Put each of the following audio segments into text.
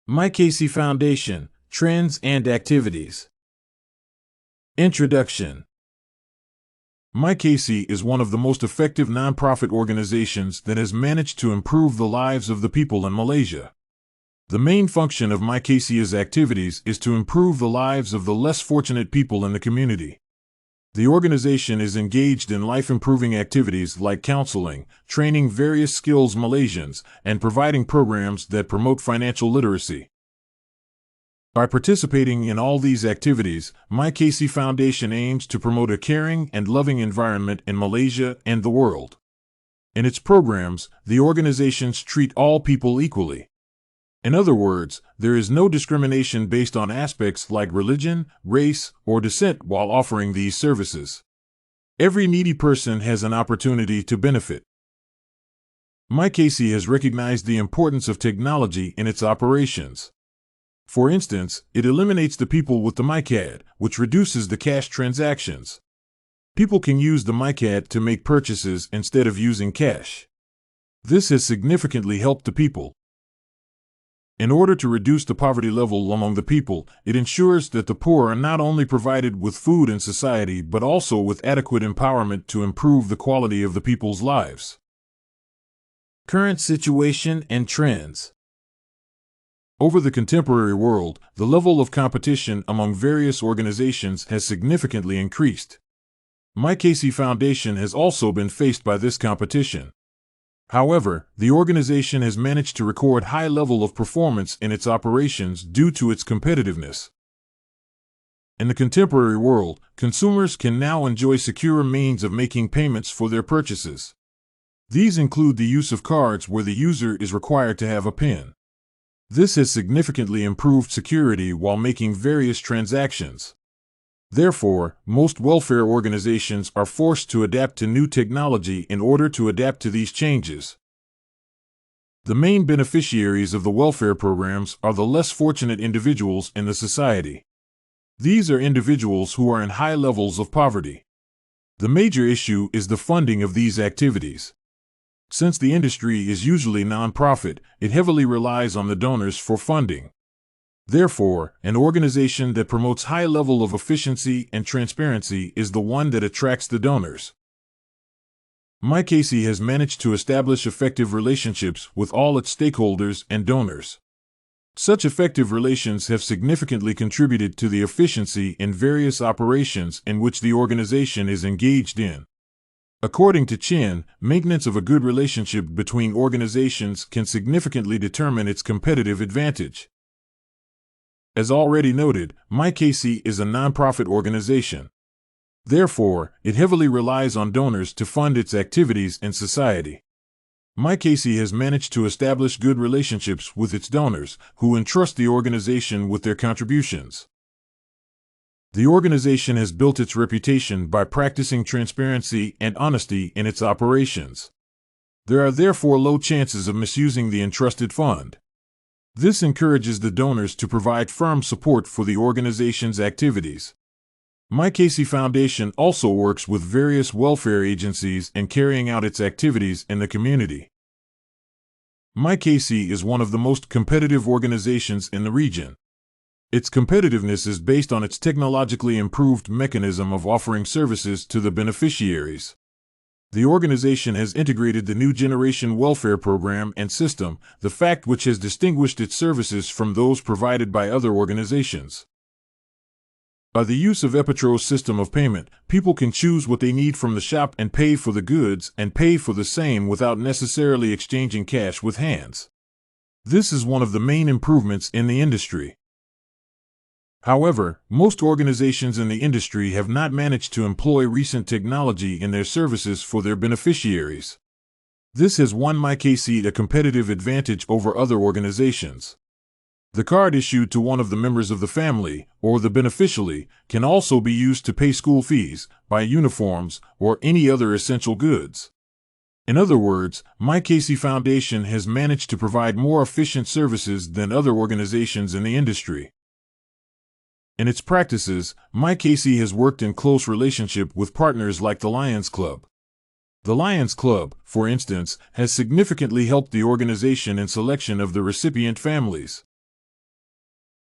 MyKasih Foundation, Trends and Activities. Introduction. MyKasih is one of the most effective nonprofit organizations that has managed to improve the lives of the people in Malaysia. The main function of MyKasih's activities is to improve the lives of the less fortunate people in the community. The organization is engaged in life-improving activities like counseling, training various skills Malaysians, and providing programs that promote financial literacy. By participating in all these activities, MyKasih Foundation aims to promote a caring and loving environment in Malaysia and the world. In its programs, the organizations treat all people equally. In other words, there is no discrimination based on aspects like religion, race, or descent while offering these services. Every needy person has an opportunity to benefit. MyKasih has recognized the importance of technology in its operations. For instance, it eliminates the people with the MyKad, which reduces the cash transactions. People can use the MyKad to make purchases instead of using cash. This has significantly helped the people. In order to reduce the poverty level among the people, it ensures that the poor are not only provided with food in society but also with adequate empowerment to improve the quality of the people's lives. Current situation and trends. Over the contemporary world, the level of competition among various organizations has significantly increased. MyKasih Foundation has also been faced by this competition. However, the organization has managed to record high level of performance in its operations due to its competitiveness. In the contemporary world, consumers can now enjoy secure means of making payments for their purchases. These include the use of cards where the user is required to have a PIN. This has significantly improved security while making various transactions. Therefore, most welfare organizations are forced to adapt to new technology in order to adapt to these changes. The main beneficiaries of the welfare programs are the less fortunate individuals in the society. These are individuals who are in high levels of poverty. The major issue is the funding of these activities. Since the industry is usually non-profit, it heavily relies on the donors for funding. Therefore, an organization that promotes high level of efficiency and transparency is the one that attracts the donors. MyKasih has managed to establish effective relationships with all its stakeholders and donors. Such effective relations have significantly contributed to the efficiency in various operations in which the organization is engaged in. According to Chen, maintenance of a good relationship between organizations can significantly determine its competitive advantage. As already noted, MyKasih is a nonprofit organization. Therefore, it heavily relies on donors to fund its activities in society. MyKasih has managed to establish good relationships with its donors, who entrust the organization with their contributions. The organization has built its reputation by practicing transparency and honesty in its operations. There are therefore low chances of misusing the entrusted fund. This encourages the donors to provide firm support for the organization's activities. MyKasih Foundation also works with various welfare agencies in carrying out its activities in the community. MyKasih is one of the most competitive organizations in the region. Its competitiveness is based on its technologically improved mechanism of offering services to the beneficiaries. The organization has integrated the new generation welfare program and system, the fact which has distinguished its services from those provided by other organizations. By the use of Epitro's system of payment, people can choose what they need from the shop and pay for the goods and pay for the same without necessarily exchanging cash with hands. This is one of the main improvements in the industry. However, most organizations in the industry have not managed to employ recent technology in their services for their beneficiaries. This has won MyKasih a competitive advantage over other organizations. The card issued to one of the members of the family, or the beneficiary, can also be used to pay school fees, buy uniforms, or any other essential goods. In other words, MyKasih Foundation has managed to provide more efficient services than other organizations in the industry. In its practices, MyKasih has worked in close relationship with partners like the Lions Club. The Lions Club, for instance, has significantly helped the organization in selection of the recipient families.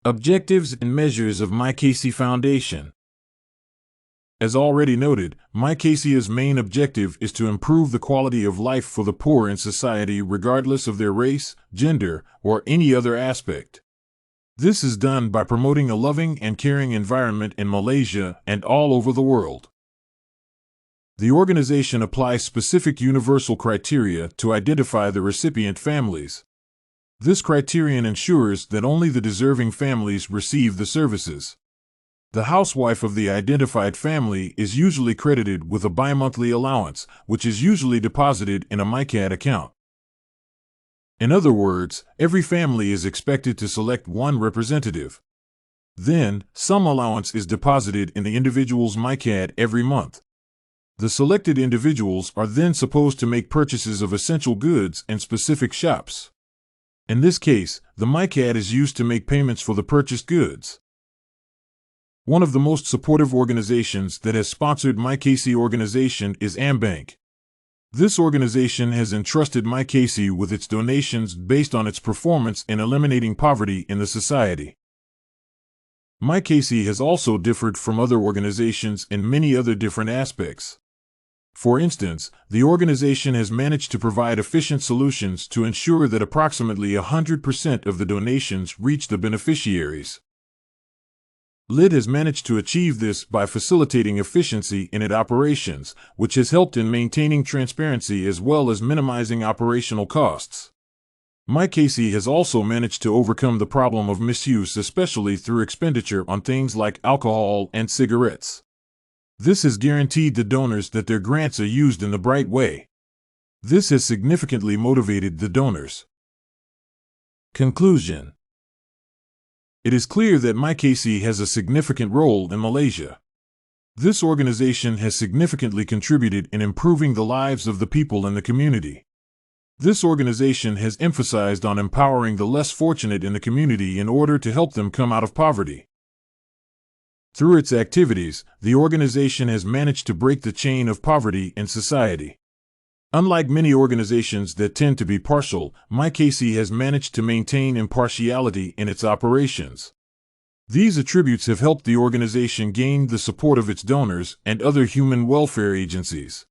Objectives and measures of MyKasih Foundation. As already noted, MyKasih's main objective is to improve the quality of life for the poor in society regardless of their race, gender, or any other aspect. This is done by promoting a loving and caring environment in Malaysia and all over the world. The organization applies specific universal criteria to identify the recipient families. This criterion ensures that only the deserving families receive the services. The housewife of the identified family is usually credited with a bi-monthly allowance, which is usually deposited in a MyKad account. In other words, every family is expected to select one representative. Then, some allowance is deposited in the individual's MyKad every month. The selected individuals are then supposed to make purchases of essential goods in specific shops. In this case, the MyKad is used to make payments for the purchased goods. One of the most supportive organizations that has sponsored MyKasih organization is AmBank. This organization has entrusted MyKasih with its donations based on its performance in eliminating poverty in the society. MyKasih has also differed from other organizations in many other different aspects. For instance, the organization has managed to provide efficient solutions to ensure that approximately 100% of the donations reach the beneficiaries. LID has managed to achieve this by facilitating efficiency in its operations, which has helped in maintaining transparency as well as minimizing operational costs. MyKasih has also managed to overcome the problem of misuse, especially through expenditure on things like alcohol and cigarettes. This has guaranteed the donors that their grants are used in the right way. This has significantly motivated the donors. Conclusion. It is clear that MyKasih has a significant role in Malaysia. This organization has significantly contributed in improving the lives of the people in the community. This organization has emphasized on empowering the less fortunate in the community in order to help them come out of poverty. Through its activities, the organization has managed to break the chain of poverty in society. Unlike many organizations that tend to be partial, MyKasih has managed to maintain impartiality in its operations. These attributes have helped the organization gain the support of its donors and other human welfare agencies.